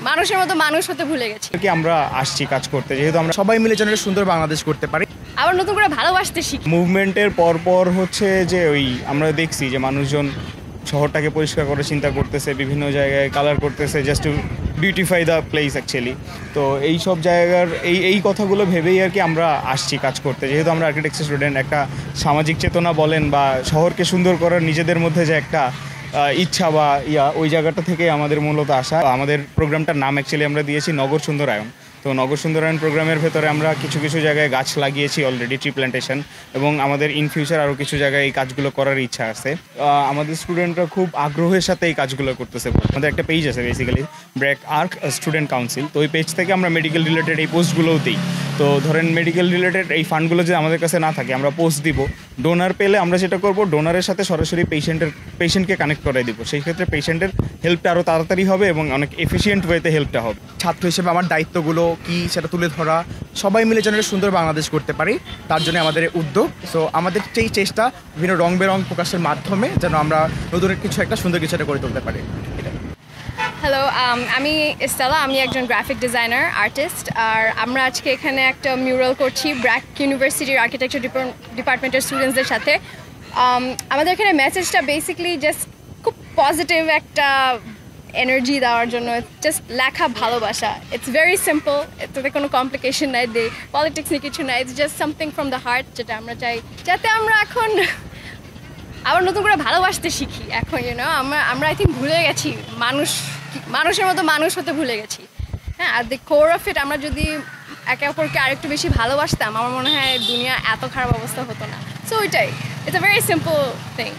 মানুষের মতো মানুষ হতে ভুলে গেছি। কি আমরা আসছি কাজ করতে, যেহেতু আমরা সবাই মিলে যেন একটা সুন্দর বাংলাদেশ করতে পারি। আবার নতুন করে ভালোবাসতে শিখি। মুভমেন্টের পরপর হচ্ছে যে আমরা দেখছি যে মানুষজন শহরটাকে পরিষ্কার করে চিন্তা করতেছে, বিভিন্ন জায়গায় কালার করতেছে just to beautify the place actually. তো এই সব জায়গার এই কথাগুলো ভেবেই আর কি আমরা আসছি কাজ করতে, যেহেতু আমরা আর্কিটেকচার স্টুডেন্ট। একটা সামাজিক চেতনা বলেন বা শহরকে সুন্দর করার নিজেদের মধ্যে যে একটা ইচ্ছা বা ওই জায়গাটা থেকে আমাদের মূলত আসা। আমাদের প্রোগ্রামটার নাম অ্যাকচুয়ালি আমরা দিয়েছি নগর সুন্দরায়ন। তো নগর সুন্দরায়ন প্রোগ্রামের ভেতরে আমরা কিছু কিছু জায়গায় গাছ লাগিয়েছি অলরেডি, ট্রি প্ল্যান্টেশন, এবং আমাদের ইন ফিউচার আরও কিছু জায়গায় এই কাজগুলো করার ইচ্ছা আছে। আমাদের স্টুডেন্টরা খুব আগ্রহের সাথে এই কাজগুলো করতেছে। আমাদের একটা পেজ আছে বেসিক্যালি ব্র্যাক আর্ক স্টুডেন্ট কাউন্সিল। তো ওই পেজ থেকে আমরা মেডিকেল রিলেটেড এই পোস্টগুলোও দিই। তো ধরেন মেডিকেল রিলেটেড এই ফান্ডগুলো যে আমাদের কাছে না থাকে, আমরা পোস্ট দিব। ডোনার পেলে আমরা যেটা করব, ডোনারের সাথে সরাসরি পেশেন্টকে কানেক্ট করে দিব। সেই ক্ষেত্রে পেশেন্টের হেল্পটা আরও তাড়াতাড়ি হবে এবং অনেক এফিসিয়েন্ট ওয়েতে হেল্পটা হবে। ছাত্র হিসেবে আমার দায়িত্বগুলো কি সেটা তুলে ধরা, সবাই মিলে যেন একটা সুন্দর বাংলাদেশ করতে পারি, তার জন্য আমাদের উদ্যোগ। সো আমাদের সেই চেষ্টা বিভিন্ন রং বেরং প্রকাশের মাধ্যমে যেন আমরা নতুন কিছু একটা সুন্দর কিছু একটা করে তুলতে পারি। হ্যালো, আমি ইস্তালা, আমি একজন গ্রাফিক ডিজাইনার আর্টিস্ট। আর আমরা আজকে এখানে একটা মিউরাল করছি ব্র্যাক ইউনিভার্সিটির আর্কিটেকচার ডিপার্টমেন্টের স্টুডেন্টসদের সাথে। আমাদের এখানে মেসেজটা বেসিক্যালি জাস্ট খুব পজিটিভ একটা এনার্জি দেওয়ার জন্য, জাস্ট লেখা ভালোবাসা। ইটস ভেরি সিম্পল, এটাতে কোনো কমপ্লিকেশন নাই, পলিটিক্স নিয়ে কিছু নাই। It's just something from the heart, যেটা আমরা চাই যাতে আমরা এখন আবার নতুন করে ভালোবাসতে শিখি। এখন আমরা আই থিঙ্ক ভুলে গেছি মানুষের মতো মানুষ হতে ভুলে গেছি। হ্যাঁ, are the core of it, আমরা যদি একে অপরকে আরেকটু বেশি ভালোবাসতাম, আমার মনে হয় দুনিয়া এত খারাপ অবস্থা হতো না। সো ওইটাই, it's a very simple thing.